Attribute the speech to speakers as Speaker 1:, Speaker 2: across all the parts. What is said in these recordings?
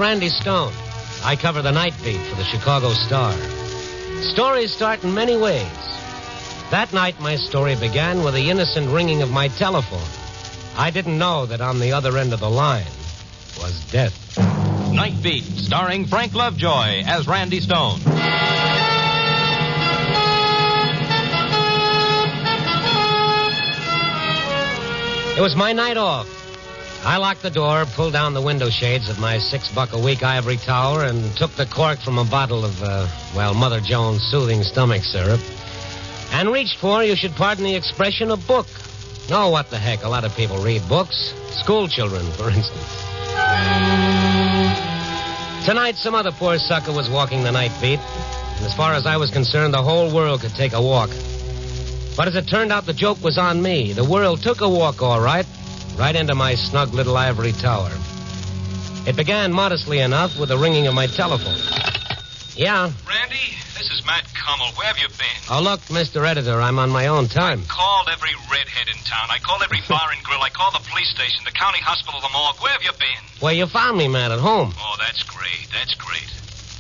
Speaker 1: Randy Stone. I cover the Nightbeat for the Chicago Star. Stories start in many ways. That night, my story began with the innocent ringing of my telephone. I didn't know that on the other end of the line was death.
Speaker 2: Nightbeat, starring Frank Lovejoy as Randy Stone.
Speaker 1: It was my night off. I locked the door, pulled down the window shades of my $6-a-week ivory tower, and took the cork from a bottle of, Mother Jones' soothing stomach syrup, and reached for, you should pardon the expression, a book. Oh, what the heck, a lot of people read books. School children, for instance. Tonight, some other poor sucker was walking the Nightbeat. And as far as I was concerned, the whole world could take a walk. But as it turned out, the joke was on me. The world took a walk, all right into my snug little ivory tower. It began modestly enough with the ringing of my telephone. Yeah?
Speaker 3: Randy, this is Matt Kummel. Where have you been?
Speaker 1: Oh, look, Mr. Editor, I'm on my own time.
Speaker 3: I called every redhead in town. I called every bar and grill. I called the police station, the county hospital, the morgue. Where have you been?
Speaker 1: Well, you found me, Matt, at home.
Speaker 3: Oh, that's great. That's great.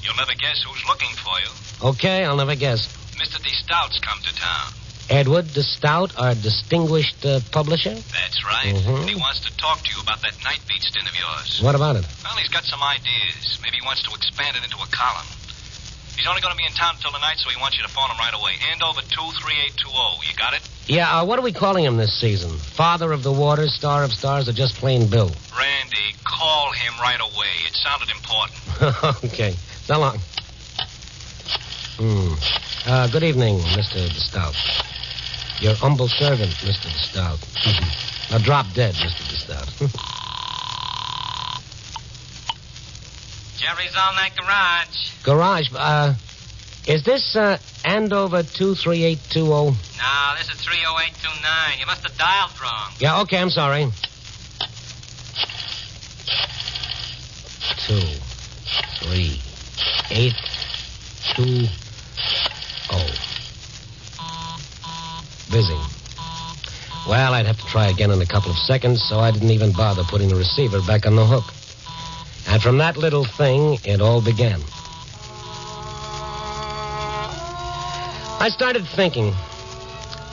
Speaker 3: You'll never guess who's looking for you.
Speaker 1: Okay, I'll never guess.
Speaker 3: Mr. D. Stout's come to town.
Speaker 1: Edward de Stout, our distinguished publisher?
Speaker 3: That's right.
Speaker 1: Mm-hmm.
Speaker 3: And he wants to talk to you about that Nightbeat stint of yours.
Speaker 1: What about it?
Speaker 3: Well, he's got some ideas. Maybe he wants to expand it into a column. He's only going to be in town until tonight, so he wants you to phone him right away. Hand over 23820. You got it?
Speaker 1: Yeah, what are we calling him this season? Father of the Waters, Star of Stars, or just plain Bill?
Speaker 3: Randy, call him right away. It sounded important.
Speaker 1: Okay. So long. Good evening, Mr. de Stout. Your humble servant, Mr. de Stout. Now drop dead, Mr. de Stout.
Speaker 4: Jerry's on that garage.
Speaker 1: Garage? Is this Andover 23820?
Speaker 4: No, this is 30829. You must have dialed wrong.
Speaker 1: Yeah, okay, I'm sorry. 23820. Busy. Well, I'd have to try again in a couple of seconds, so I didn't even bother putting the receiver back on the hook. And from that little thing, it all began. I started thinking,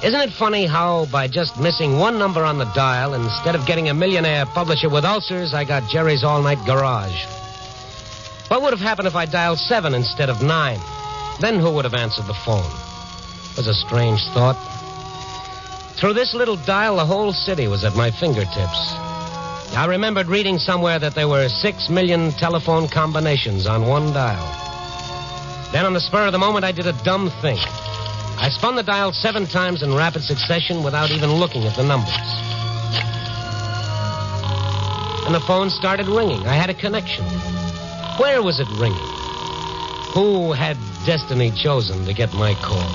Speaker 1: isn't it funny how by just missing one number on the dial, instead of getting a millionaire publisher with ulcers, I got Jerry's all-night garage? What would have happened if I dialed 7 instead of 9? Then who would have answered the phone? It was a strange thought. Through this little dial, the whole city was at my fingertips. I remembered reading somewhere that there were 6 million telephone combinations on one dial. Then on the spur of the moment, I did a dumb thing. I spun the dial 7 times in rapid succession without even looking at the numbers. And the phone started ringing. I had a connection. Where was it ringing? Who had destiny chosen to get my call?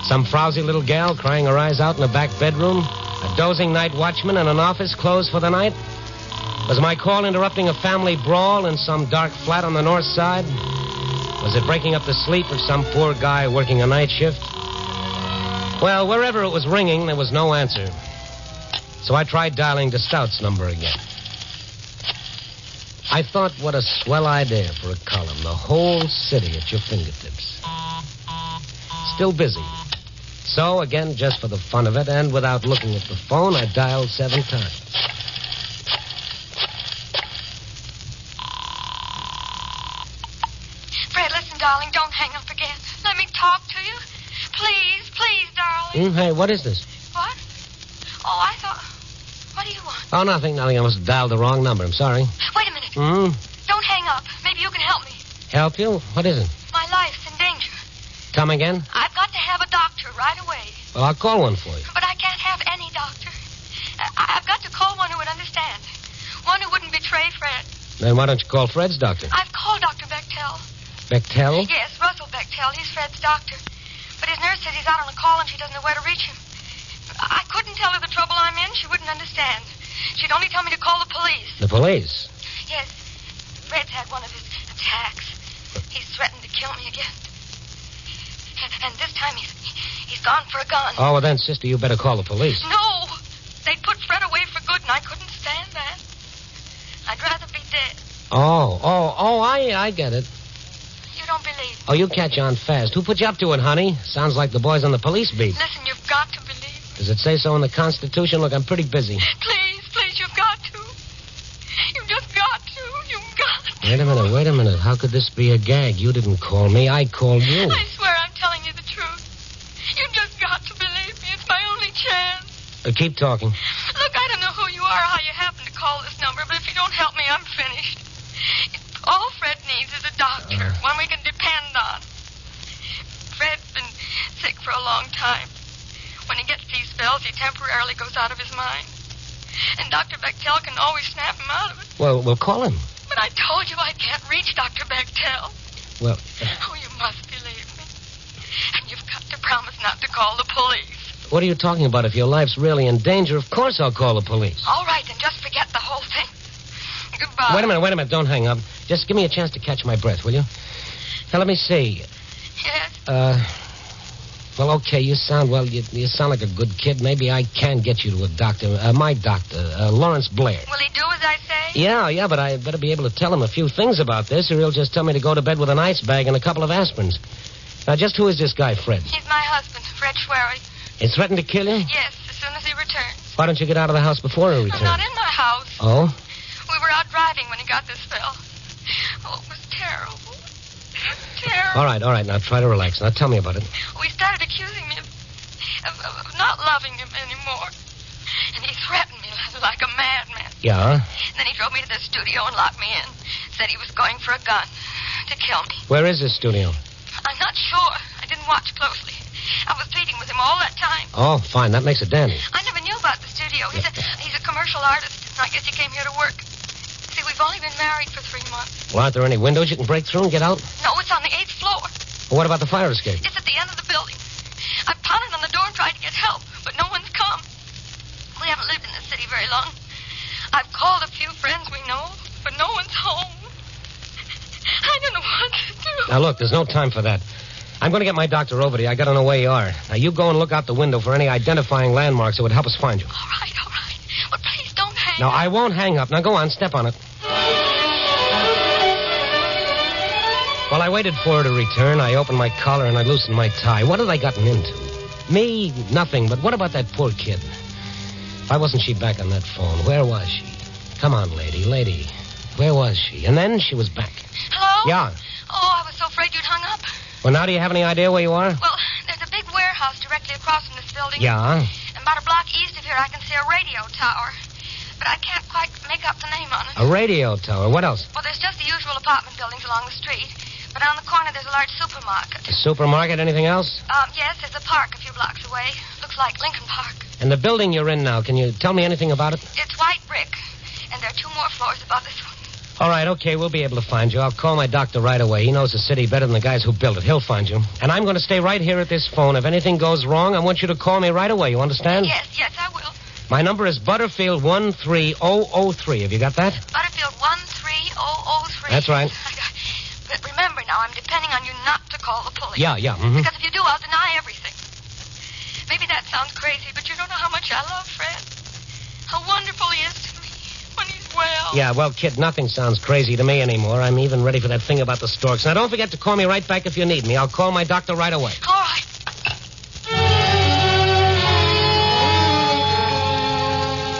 Speaker 1: Some frowsy little gal crying her eyes out in a back bedroom? A dozing night watchman in an office closed for the night? Was my call interrupting a family brawl in some dark flat on the north side? Was it breaking up the sleep of some poor guy working a night shift? Well, wherever it was ringing, there was no answer. So I tried dialing de Stout's number again. I thought, what a swell idea for a column. The whole city at your fingertips. Still busy. So, again, just for the fun of it, and without looking at the phone, I dialed 7 times.
Speaker 5: Fred, listen, darling, don't hang up again. Let me talk to you. Please, please, darling.
Speaker 1: Hey, what is this?
Speaker 5: What? Oh, I thought... What do you want?
Speaker 1: Oh, nothing. I must have dialed the wrong number. I'm sorry.
Speaker 5: Wait a minute. Don't hang up. Maybe you can help me.
Speaker 1: Help you? What is it?
Speaker 5: My life's in danger.
Speaker 1: Come again?
Speaker 5: I've got to have a doctor right away.
Speaker 1: Well, I'll call one for you.
Speaker 5: But I can't have any doctor. I've got to call one who would understand. One who wouldn't betray Fred.
Speaker 1: Then why don't you call Fred's doctor?
Speaker 5: I've called Dr. Bechtel.
Speaker 1: Bechtel?
Speaker 5: Yes, Russell Bechtel. He's Fred's doctor. But his nurse says he's out on a call and she doesn't know where to reach him. I couldn't tell her the trouble I'm in. She wouldn't understand. She'd only tell me to call the police.
Speaker 1: The police?
Speaker 5: Yes. Fred's had one of his attacks. He's threatened to kill me again. And this time he's gone for a gun.
Speaker 1: Oh, well then, sister, you better call the police.
Speaker 5: No. They'd put Fred away for good, and I couldn't stand that. I'd rather be dead.
Speaker 1: I get it.
Speaker 5: You don't believe me.
Speaker 1: Oh, you catch on fast. Who put you up to it, honey? Sounds like the boys on the police beat.
Speaker 5: Listen, you've got to believe me.
Speaker 1: Does it say so in the Constitution? Look, I'm pretty busy.
Speaker 5: Please, you've got to. You've just got to. You've got to.
Speaker 1: Wait a minute. How could this be a gag? You didn't call me. I called you.
Speaker 5: I swear I'm telling you the truth. You've just got to believe me. It's my only chance.
Speaker 1: Keep talking.
Speaker 5: Look, I don't know who you are or how you happen to call this number, but if you don't help me, I'm finished. All Fred needs is a doctor, one we can depend on. Fred's been sick for a long time. When he gets these spells, he temporarily goes out of his mind. And Dr. Bechtel can always snap him out of it.
Speaker 1: Well, we'll call him.
Speaker 5: But I told you I can't reach Dr. Bechtel.
Speaker 1: Well...
Speaker 5: Oh, you must believe me. And you've got to promise not to call the police.
Speaker 1: What are you talking about? If your life's really in danger, of course I'll call the police.
Speaker 5: All right, then just forget the whole thing. Goodbye.
Speaker 1: Wait a minute. Don't hang up. Just give me a chance to catch my breath, will you? Now, let me see.
Speaker 5: Yes?
Speaker 1: Well, okay, you sound like a good kid. Maybe I can get you to a doctor. My doctor, Lawrence Blair.
Speaker 5: Will he do as I say?
Speaker 1: Yeah, but I better be able to tell him a few things about this, or he'll just tell me to go to bed with an ice bag and a couple of aspirins. Now, just who is this guy, Fred?
Speaker 5: He's my husband, Fred Schwery.
Speaker 1: He threatened to kill you?
Speaker 5: Yes, as soon as he returns.
Speaker 1: Why don't you get out of the house before he returns?
Speaker 5: I'm not in my house.
Speaker 1: Oh?
Speaker 5: We were out driving when he got this spell. Oh, it was terrible. Terrible.
Speaker 1: All right. Now, try to relax. Now, tell me about it.
Speaker 5: He started accusing me of not loving him anymore. And he threatened me like a madman.
Speaker 1: Yeah?
Speaker 5: And then he drove me to the studio and locked me in. Said he was going for a gun to kill me.
Speaker 1: Where is this studio?
Speaker 5: I'm not sure. I didn't watch closely. I was pleading with him all that time.
Speaker 1: Oh, fine. That makes it dandy.
Speaker 5: I never knew about the studio. He's a commercial artist. I guess he came here to work. See, we've only been married for 3 months.
Speaker 1: Well, aren't there any windows you can break through and get out?
Speaker 5: No, it's on the 8th floor.
Speaker 1: Well, what about the fire escape?
Speaker 5: It's at the end of the building. I've pounded on the door and tried to get help, but no one's come. We haven't lived in this city very long. I've called a few friends we know, but no one's home. I don't know what to do.
Speaker 1: Now, look, there's no time for that. I'm going to get my doctor over to you. I got to know where you are. Now, you go and look out the window for any identifying landmarks that would help us find you.
Speaker 5: All right. But please don't hang
Speaker 1: No,
Speaker 5: up.
Speaker 1: I won't hang up. Now, go on. Step on it. While I waited for her to return, I opened my collar and I loosened my tie. What had I gotten into? Me, nothing. But what about that poor kid? Why wasn't she back on that phone? Where was she? Come on, lady. Where was she? And then she was back.
Speaker 5: Hello?
Speaker 1: Yeah.
Speaker 5: Oh, I was so afraid you'd hung up.
Speaker 1: Well, now do you have any idea where you are?
Speaker 5: Well, there's a big warehouse directly across from this building.
Speaker 1: Yeah.
Speaker 5: And about a block east of here, I can see a radio tower. But I can't quite make up the name on it.
Speaker 1: A radio tower. What else?
Speaker 5: Well, there's just the usual apartment buildings along the street. But on the corner, there's a large supermarket.
Speaker 1: A supermarket? Anything else?
Speaker 5: Yes, there's a park a few blocks away. Looks like Lincoln Park.
Speaker 1: And the building you're in now, can you tell me anything about it?
Speaker 5: It's white brick. And there are 2 more floors above this one.
Speaker 1: All right, okay, we'll be able to find you. I'll call my doctor right away. He knows the city better than the guys who built it. He'll find you. And I'm going to stay right here at this phone. If anything goes wrong, I want you to call me right away. You understand?
Speaker 5: Yes, I will.
Speaker 1: My number is Butterfield 13003. Have you got that?
Speaker 5: Butterfield 13003.
Speaker 1: That's right.
Speaker 5: But remember now, I'm depending on you not to call the police.
Speaker 1: Yeah. Mm-hmm.
Speaker 5: Because if you do, I'll deny everything. Maybe that sounds crazy, but you don't know how much I love Fred. How wonderful he is to me when he's well.
Speaker 1: Yeah, well, kid, nothing sounds crazy to me anymore. I'm even ready for that thing about the storks. Now, don't forget to call me right back if you need me. I'll call my doctor right away.
Speaker 5: All right.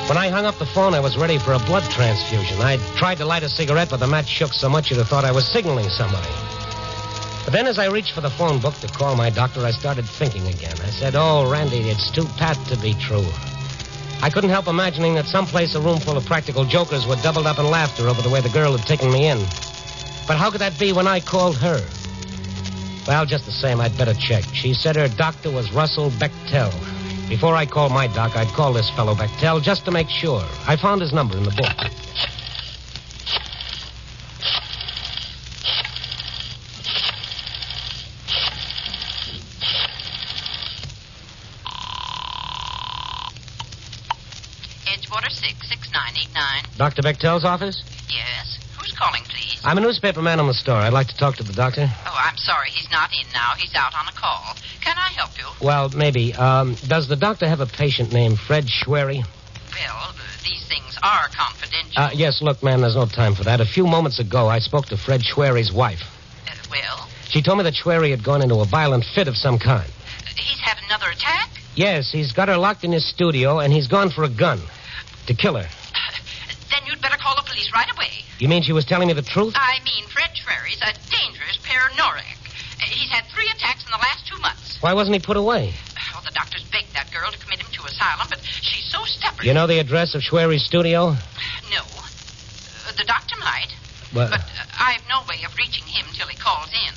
Speaker 1: When I hung up the phone, I was ready for a blood transfusion. I tried to light a cigarette, but the match shook so much you'd have thought I was signaling somebody. But then as I reached for the phone book to call my doctor, I started thinking again. I said, oh, Randy, it's too pat to be true. I couldn't help imagining that someplace a room full of practical jokers were doubled up in laughter over the way the girl had taken me in. But how could that be when I called her? Well, just the same, I'd better check. She said her doctor was Russell Bechtel. Before I called my doc, I'd call this fellow Bechtel just to make sure. I found his number in the book.
Speaker 6: Edgewater 66989.
Speaker 1: Dr. Bechtel's office?
Speaker 6: Yes. Who's calling, please?
Speaker 1: I'm a newspaper man on the store. I'd like to talk to the doctor.
Speaker 6: Oh, I'm sorry. He's not in now. He's out on a call. Can I help you?
Speaker 1: Well, maybe. Does the doctor have a patient named Fred Schwery?
Speaker 6: Well, these things are confidential.
Speaker 1: Yes, look, ma'am, there's no time for that. A few moments ago, I spoke to Fred Schwery's wife.
Speaker 6: Well?
Speaker 1: She told me that Schwery had gone into a violent fit of some kind.
Speaker 6: He's had another attack?
Speaker 1: Yes, he's got her locked in his studio, and he's gone for a gun to kill her.
Speaker 6: Then you'd better call the police right away.
Speaker 1: You mean she was telling me the truth?
Speaker 6: I mean, Fred Schwery's a dangerous paranoiac. He's had 3 attacks in the last 2 months.
Speaker 1: Why wasn't he put away?
Speaker 6: Oh, the doctors begged that girl to commit him to asylum, but she's so stubborn.
Speaker 1: You know the address of Schwery's studio?
Speaker 6: No. The doctor might.
Speaker 1: Well,
Speaker 6: But I've no way of reaching him till he calls in.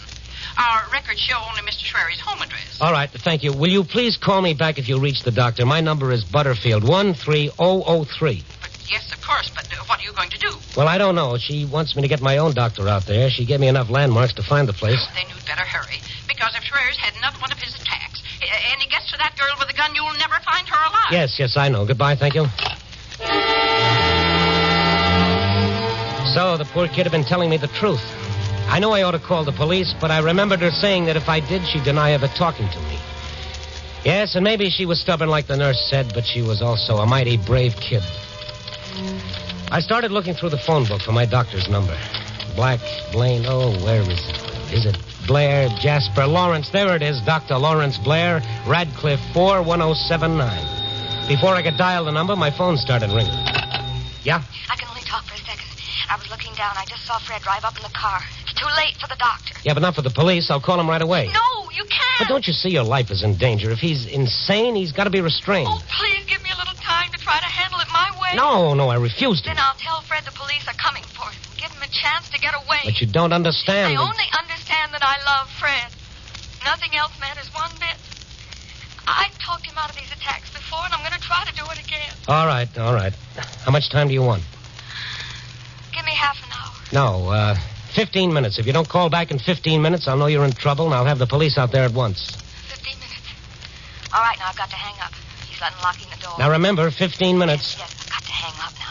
Speaker 6: Our records show only Mr. Schwery's home address.
Speaker 1: all right, thank you. Will you please call me back if you reach the doctor? My number is Butterfield, 13003.
Speaker 6: But yes, of course, but what are you going to do?
Speaker 1: Well, I don't know. She wants me to get my own doctor out there. She gave me enough landmarks to find the place.
Speaker 6: Then you'd better hurry, because if Schwery's had another one of his attacks, and he gets to that girl with a gun, you'll never find her alive.
Speaker 1: Yes, I know. Goodbye, thank you. So, the poor kid had been telling me the truth. I know I ought to call the police, but I remembered her saying that if I did, she'd deny ever talking to me. Yes, and maybe she was stubborn like the nurse said, but she was also a mighty brave kid. I started looking through the phone book for my doctor's number. Black, Blaine, where is it? Is it Blair, Jasper, Lawrence? There it is, Dr. Lawrence Blair, Radcliffe 41079. Before I could dial the number, my phone started ringing. Yeah?
Speaker 5: I can only talk for a second. I was looking down. I just saw Fred drive up in the car. It's too late for the doctor.
Speaker 1: Yeah, but not for the police. I'll call him right away.
Speaker 5: No, you can't.
Speaker 1: But don't you see your life is in danger? If he's insane, he's got to be restrained.
Speaker 5: Oh, please give me a little time to try to handle it my way.
Speaker 1: No, I refuse to.
Speaker 5: Then I'll tell Fred the police are coming for him. Give him a chance to get away.
Speaker 1: But you don't understand.
Speaker 5: I only understand that I love Fred. Nothing else matters one bit. I've talked him out of these attacks before, and I'm going to try to do it again.
Speaker 1: All right. How much time do you want?
Speaker 5: Give me half an hour.
Speaker 1: No, 15 minutes. If you don't call back in 15 minutes, I'll know you're in trouble, and I'll have the police out there at once.
Speaker 5: 15 minutes. All right, now I've got to hang up. He's unlocking the door.
Speaker 1: Now remember, 15 minutes.
Speaker 5: Yes, I've got to hang up now.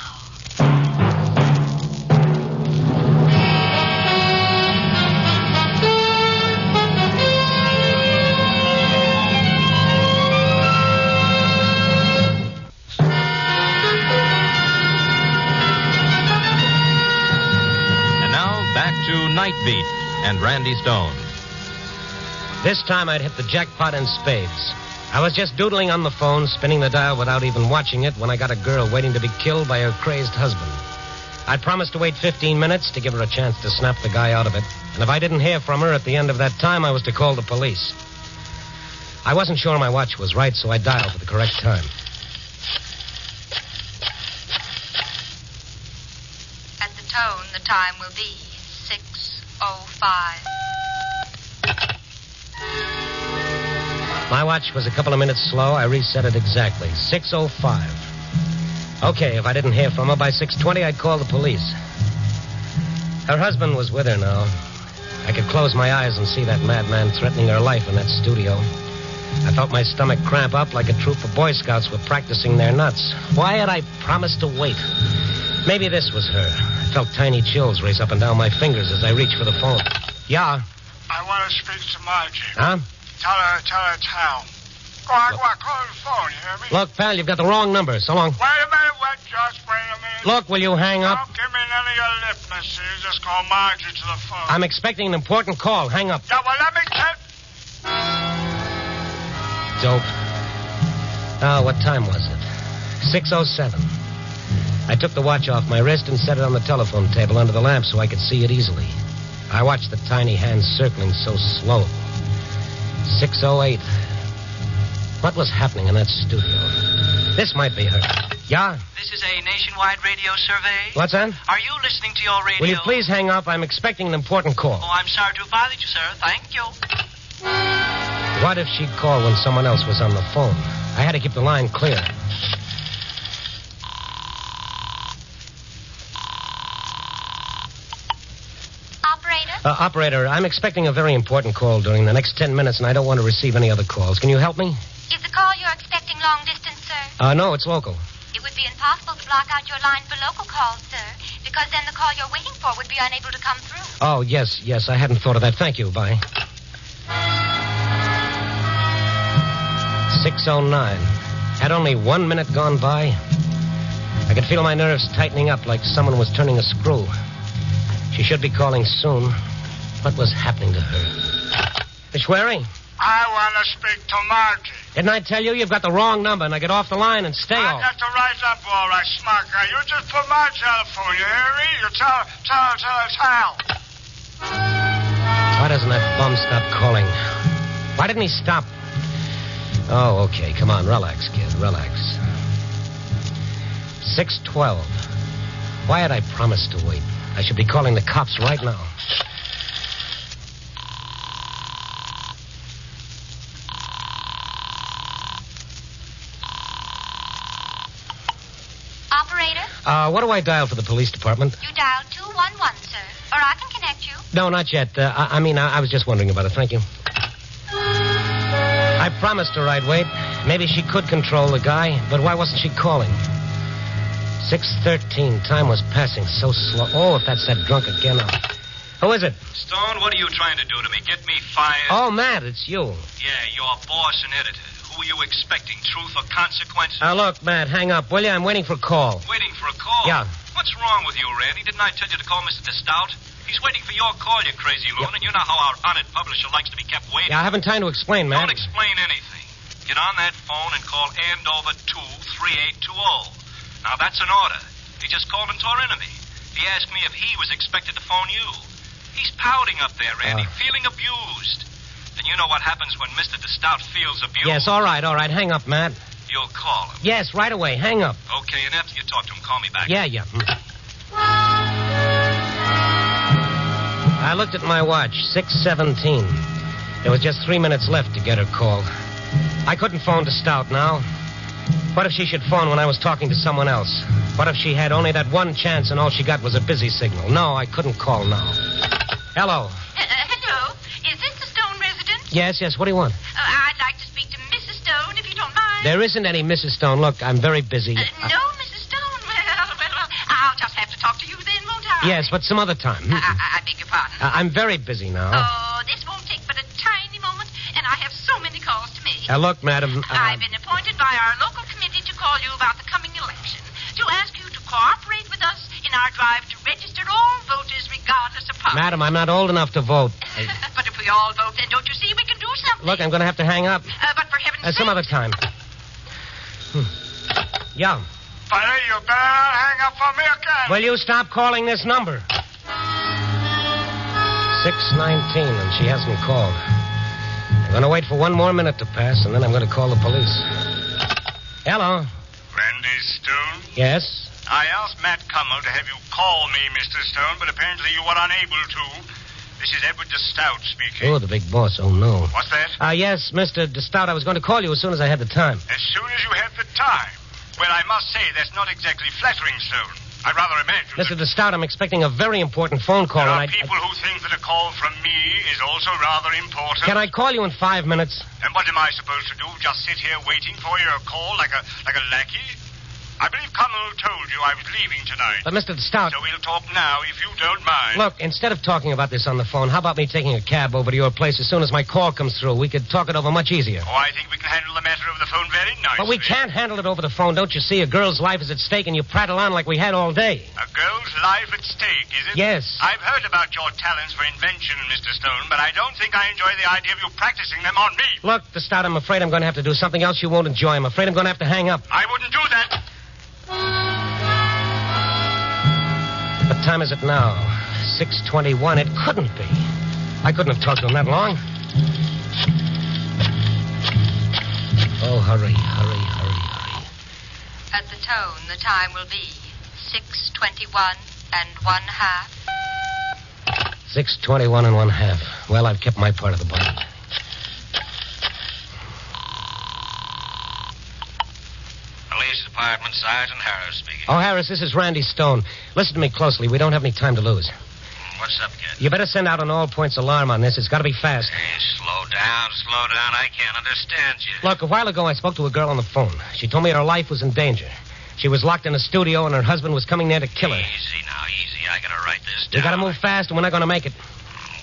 Speaker 2: To Nightbeat and Randy Stone.
Speaker 1: This time I'd hit the jackpot in spades. I was just doodling on the phone, spinning the dial without even watching it, when I got a girl waiting to be killed by her crazed husband. I'd promised to wait 15 minutes to give her a chance to snap the guy out of it. And if I didn't hear from her at the end of that time, I was to call the police. I wasn't sure my watch was right, so I dialed for the correct time.
Speaker 7: At the tone, the time will be 6:05.
Speaker 1: My watch was a couple of minutes slow. I reset it exactly. 6:05. Okay, if I didn't hear from her by 6:20, I'd call the police. Her husband was with her now. I could close my eyes and see that madman threatening her life in that studio. I felt my stomach cramp up like a troop of Boy Scouts were practicing their nuts. Why had I promised to wait? Maybe this was her. I felt tiny chills race up and down my fingers as I reached for the phone. Yeah?
Speaker 8: I want to speak to Margie.
Speaker 1: Huh?
Speaker 8: Tell her it's Hal. Go on, call the phone, you hear me?
Speaker 1: Look, pal, you've got the wrong number. So long.
Speaker 8: Wait a minute, just wait a minute.
Speaker 1: Look, will you hang up?
Speaker 8: Don't give me none of your lip, mister. You just call Margie to the phone.
Speaker 1: I'm expecting an important call. Hang up.
Speaker 8: Yeah, well, let me tell...
Speaker 1: Dope. Oh, what time was it? 6:07. I took the watch off my wrist and set it on the telephone table under the lamp so I could see it easily. I watched the tiny hands circling so slow. 6:08. What was happening in that studio? This might be her. Yeah?
Speaker 9: This is a nationwide radio survey.
Speaker 1: What's that?
Speaker 9: Are you listening to your radio?
Speaker 1: Will you please hang up? I'm expecting an important call.
Speaker 9: Oh, I'm sorry to have bothered you, sir. Thank you.
Speaker 1: What if she'd call when someone else was on the phone? I had to keep the line clear. Operator, I'm expecting a very important call during the next 10 minutes, and I don't want to receive any other calls. Can you help me?
Speaker 7: Is the call you're expecting long distance, sir?
Speaker 1: No, it's local.
Speaker 7: It would be impossible to block out your line for local calls, sir, because then the call you're waiting for would be unable to come through.
Speaker 1: Oh, yes, I hadn't thought of that. Thank you. Bye. 6:09. Had only 1 minute gone by? I could feel my nerves tightening up like someone was turning a screw. She should be calling soon. What was happening to her? Miss Schwery?
Speaker 8: I want to speak to Margie.
Speaker 1: Didn't I tell you you've got the wrong number? Now get off the line and stay
Speaker 8: I
Speaker 1: off.
Speaker 8: got to rise up, all right, smart guy. You just put my telephone, you hear me? You tell.
Speaker 1: Why doesn't that bum stop calling? Why didn't he stop? Oh, okay. Come on, relax, kid. Relax. 6:12. Why had I promised to wait? I should be calling the cops right now.
Speaker 7: Operator?
Speaker 1: What do I dial for the police department?
Speaker 7: You dial 211, sir. Or I can connect you.
Speaker 1: No, not yet. I was just wondering about it. Thank you. I promised her I'd wait. Maybe she could control the guy, but why wasn't she calling? 6:13. Time was passing so slow. Oh, if that's that drunk again. Who is it?
Speaker 3: Stone, what are you trying to do to me? Get me fired?
Speaker 1: Oh, Matt, it's you.
Speaker 3: Yeah, your boss and editor. Who were you expecting? Truth or consequences?
Speaker 1: Look, Matt, hang up, will you? I'm waiting for a call.
Speaker 3: Waiting for a call?
Speaker 1: Yeah.
Speaker 3: What's wrong with you, Randy? Didn't I tell you to call Mr. DeStout? He's waiting for your call, you crazy loon, and you know how our honored publisher likes to be kept waiting.
Speaker 1: Yeah, I haven't time to explain, Matt.
Speaker 3: Don't explain anything. Get on that phone and call Andover 23820. Now, that's an order. He just called and tore into me. He asked me if he was expected to phone you. He's pouting up there, Randy, feeling abused. And you know what happens when Mr. DeStout feels abused?
Speaker 1: Yes, all right. Hang up, Matt.
Speaker 3: You'll call him.
Speaker 1: Yes, right away. Hang up.
Speaker 3: Okay, and after you talk to him, call me back.
Speaker 1: Yeah. I looked at my watch. 6:17. There was just 3 minutes left to get her call. I couldn't phone DeStout now. What if she should phone when I was talking to someone else? What if she had only that one chance and all she got was a busy signal? No, I couldn't call now. Hello.
Speaker 6: Hello. Is this the Stone residence?
Speaker 1: Yes. What do you want?
Speaker 6: I'd like to speak to Mrs. Stone, if you don't mind.
Speaker 1: There isn't any Mrs. Stone. Look, I'm very busy.
Speaker 6: No, Mrs. Stone. Well, I'll just have to talk to you then, won't I?
Speaker 1: Yes, but some other time.
Speaker 6: I beg your pardon.
Speaker 1: I'm very busy now.
Speaker 6: Oh, this won't take but a tiny moment, and I have so many calls to make.
Speaker 1: Look, madam.
Speaker 6: I've been appointed by our local committee to call you about the coming election, to ask you to cooperate with us in our drive to register all voters regardless of party.
Speaker 1: Madam, I'm not old enough to vote.
Speaker 6: But if we all vote, then don't you see we can do something?
Speaker 1: Look, I'm going to have to hang up.
Speaker 6: But for heaven's sake...
Speaker 1: Some other time. Yeah.
Speaker 8: Buddy, you better not hang up on me again.
Speaker 1: Will you stop calling this number? 6:19, and she hasn't called. I'm going to wait for one more minute to pass, and then I'm going to call the police. Hello.
Speaker 8: Randy Stone?
Speaker 1: Yes?
Speaker 8: I asked Matt Cummel to have you call me, Mr. Stone, but apparently you were unable to. This is Edward DeStout speaking.
Speaker 1: Oh, the big boss. Oh, no.
Speaker 8: What's that?
Speaker 1: Yes, Mr. DeStout. I was going to call you as soon as I had the time.
Speaker 8: As soon as you have the time? Well, I must say, that's not exactly flattering, Stone. I'd rather imagine...
Speaker 1: Mr. DeStout, I'm expecting a very important phone call.
Speaker 8: There are people who think that a call from me is also rather important.
Speaker 1: Can I call you in 5 minutes?
Speaker 8: And what am I supposed to do? Just sit here waiting for your call like a lackey? I believe Cummel told you I was leaving tonight.
Speaker 1: But, Mr. DeStout...
Speaker 8: So we'll talk now, if you don't mind.
Speaker 1: Look, instead of talking about this on the phone, how about me taking a cab over to your place as soon as my call comes through? We could talk it over much easier.
Speaker 8: Oh, I think we can handle the matter over the phone very nicely.
Speaker 1: But we can't handle it over the phone. Don't you see? A girl's life is at stake, and you prattle on like we had all day.
Speaker 8: A girl's life at stake, is it?
Speaker 1: Yes.
Speaker 8: I've heard about your talents for invention, Mr. Stone, but I don't think I enjoy the idea of you practicing them on me.
Speaker 1: Look, DeStout, I'm afraid I'm going to have to do something else you won't enjoy. I'm afraid I'm going to have to hang up.
Speaker 8: I wouldn't do that.
Speaker 1: What time is it now? 6:21. It couldn't be. I couldn't have talked to him that long. Oh, hurry.
Speaker 7: At the tone, the time will be 6:21 and 1/2.
Speaker 1: 6:21 and 1/2. Well, I've kept my part of the bargain.
Speaker 3: Police Department, Sergeant Harris speaking.
Speaker 1: Oh, Harris, this is Randy Stone. Listen to me closely. We don't have any time to lose.
Speaker 3: What's up, kid?
Speaker 1: You better send out an all-points alarm on this. It's got to be fast.
Speaker 3: Hey, slow down. I can't understand you.
Speaker 1: Look, a while ago I spoke to a girl on the phone. She told me her life was in danger. She was locked in a studio and her husband was coming there to kill her.
Speaker 3: Easy now, easy. I gotta write this down.
Speaker 1: We gotta move fast, and we're not gonna make it.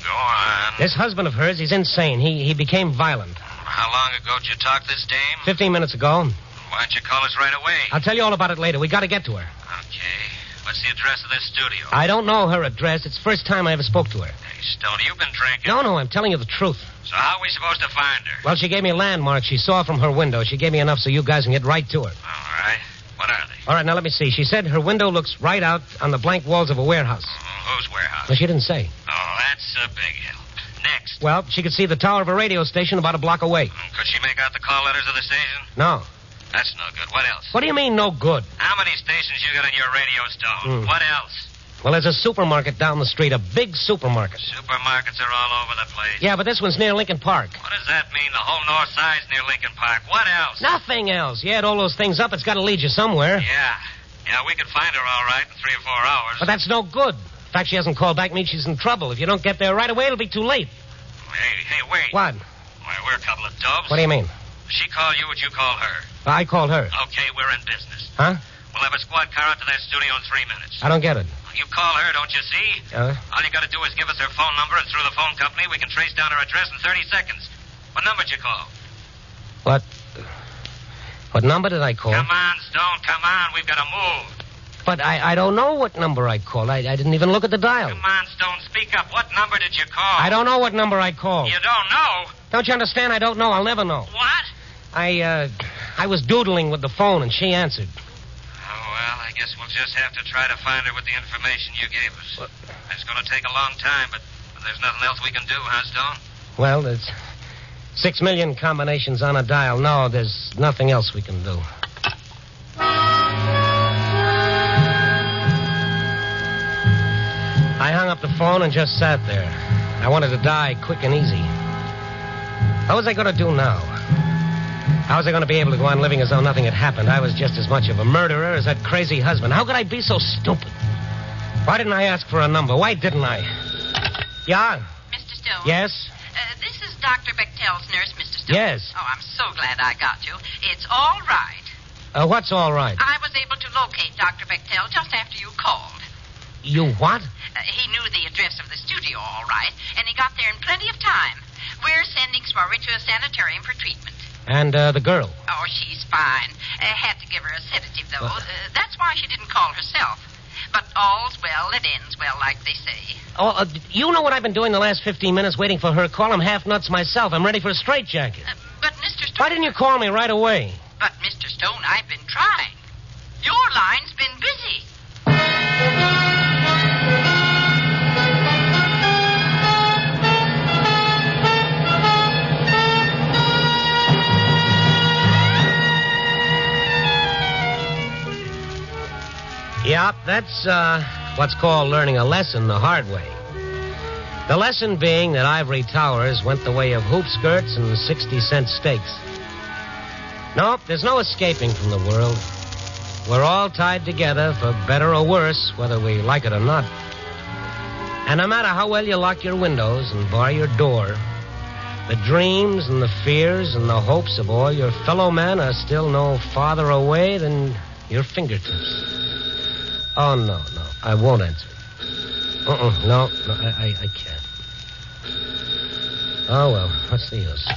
Speaker 3: Go on.
Speaker 1: This husband of hers, he's insane. He became violent.
Speaker 3: How long ago did you talk this dame?
Speaker 1: 15 minutes ago.
Speaker 3: Why don't you call us right away?
Speaker 1: I'll tell you all about it later. We got to get to her.
Speaker 3: Okay. What's the address of this studio?
Speaker 1: I don't know her address. It's the first time I ever spoke to her.
Speaker 3: Hey, Stone, you've been drinking.
Speaker 1: No, I'm telling you the truth.
Speaker 3: So how are we supposed to find her?
Speaker 1: Well, she gave me a landmark she saw from her window. She gave me enough so you guys can get right to her.
Speaker 3: All right. What are they?
Speaker 1: All right, now let me see. She said her window looks right out on the blank walls of a warehouse.
Speaker 3: Whose warehouse?
Speaker 1: Well, she didn't say.
Speaker 3: Oh, that's a big help. Next.
Speaker 1: Well, she could see the tower of a radio station about a block away.
Speaker 3: Could she make out the call letters of the station?
Speaker 1: No.
Speaker 3: That's no good. What else?
Speaker 1: What do you mean, no good?
Speaker 3: How many stations you got on your radio, Stone? What else?
Speaker 1: Well, there's a supermarket down the street, a big supermarket.
Speaker 3: Supermarkets are all over the place.
Speaker 1: Yeah, but this one's near Lincoln Park.
Speaker 3: What does that mean? The whole north side's near Lincoln Park. What else?
Speaker 1: Nothing else. You add all those things up, it's got to lead you somewhere.
Speaker 3: Yeah, we could find her all right in 3 or 4 hours.
Speaker 1: But that's no good. The fact she hasn't called back means she's in trouble. If you don't get there right away, it'll be too late.
Speaker 3: Hey, wait.
Speaker 1: What?
Speaker 3: Why, we're a couple of dubs.
Speaker 1: What do you mean?
Speaker 3: She called you, would you call her?
Speaker 1: I called her.
Speaker 3: Okay, we're in business.
Speaker 1: Huh?
Speaker 3: We'll have a squad car out to that studio in 3 minutes.
Speaker 1: I don't get it.
Speaker 3: You call her, don't you see? All you got to do is give us her phone number, and through the phone company, we can trace down her address in 30 seconds. What number did you call?
Speaker 1: What number did I call?
Speaker 3: Come on, Stone, come on. We've got to move.
Speaker 1: But I don't know what number I called. I didn't even look at the dial.
Speaker 3: Come on, Stone, speak up. What number did you call?
Speaker 1: I don't know what number I called.
Speaker 3: You don't know?
Speaker 1: Don't you understand? I don't know. I'll never know.
Speaker 3: What?
Speaker 1: I was doodling with the phone, and she answered.
Speaker 3: Oh, well, I guess we'll just have to try to find her with the information you gave us. It's going to take a long time, but there's nothing else we can do, huh, Stone?
Speaker 1: Well, there's 6 million combinations on a dial. No, there's nothing else we can do. I hung up the phone and just sat there. I wanted to die quick and easy. What was I going to do now? How was I going to be able to go on living as though nothing had happened? I was just as much of a murderer as that crazy husband. How could I be so stupid? Why didn't I ask for a number? Why didn't I? Yeah?
Speaker 6: Mr. Stone?
Speaker 1: Yes?
Speaker 6: This is Dr. Bechtel's nurse, Mr. Stone.
Speaker 1: Yes.
Speaker 6: Oh, I'm so glad I got you. It's all right.
Speaker 1: What's all right?
Speaker 6: I was able to locate Dr. Bechtel just after you called.
Speaker 1: You what?
Speaker 6: He knew the address of the studio, all right, and he got there in plenty of time. We're sending Smurry to a sanitarium for treatment.
Speaker 1: And the girl?
Speaker 6: Oh, she's fine. Had to give her a sedative, though. That's why she didn't call herself. But all's well that ends well, like they say.
Speaker 1: Oh, you know what I've been doing the last 15 minutes waiting for her call? I'm half nuts myself. I'm ready for a straitjacket.
Speaker 6: But, Mr. Stone...
Speaker 1: Why didn't you call me right away?
Speaker 6: But, Mr. Stone, I've been trying. Your line's been busy.
Speaker 1: Yep, that's what's called learning a lesson the hard way. The lesson being that ivory towers went the way of hoop skirts and 60-cent steaks. Nope, there's no escaping from the world. We're all tied together for better or worse, whether we like it or not. And no matter how well you lock your windows and bar your door, the dreams and the fears and the hopes of all your fellow men are still no farther away than your fingertips. Oh, no, I won't answer. No, I can't. Oh, well, what's the use?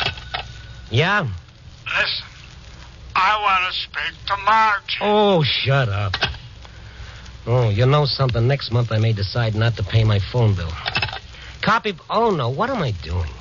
Speaker 1: Yeah?
Speaker 8: Listen, I want to speak to Marge.
Speaker 1: Oh, shut up. Oh, you know something? Next month I may decide not to pay my phone bill. Oh, no, what am I doing?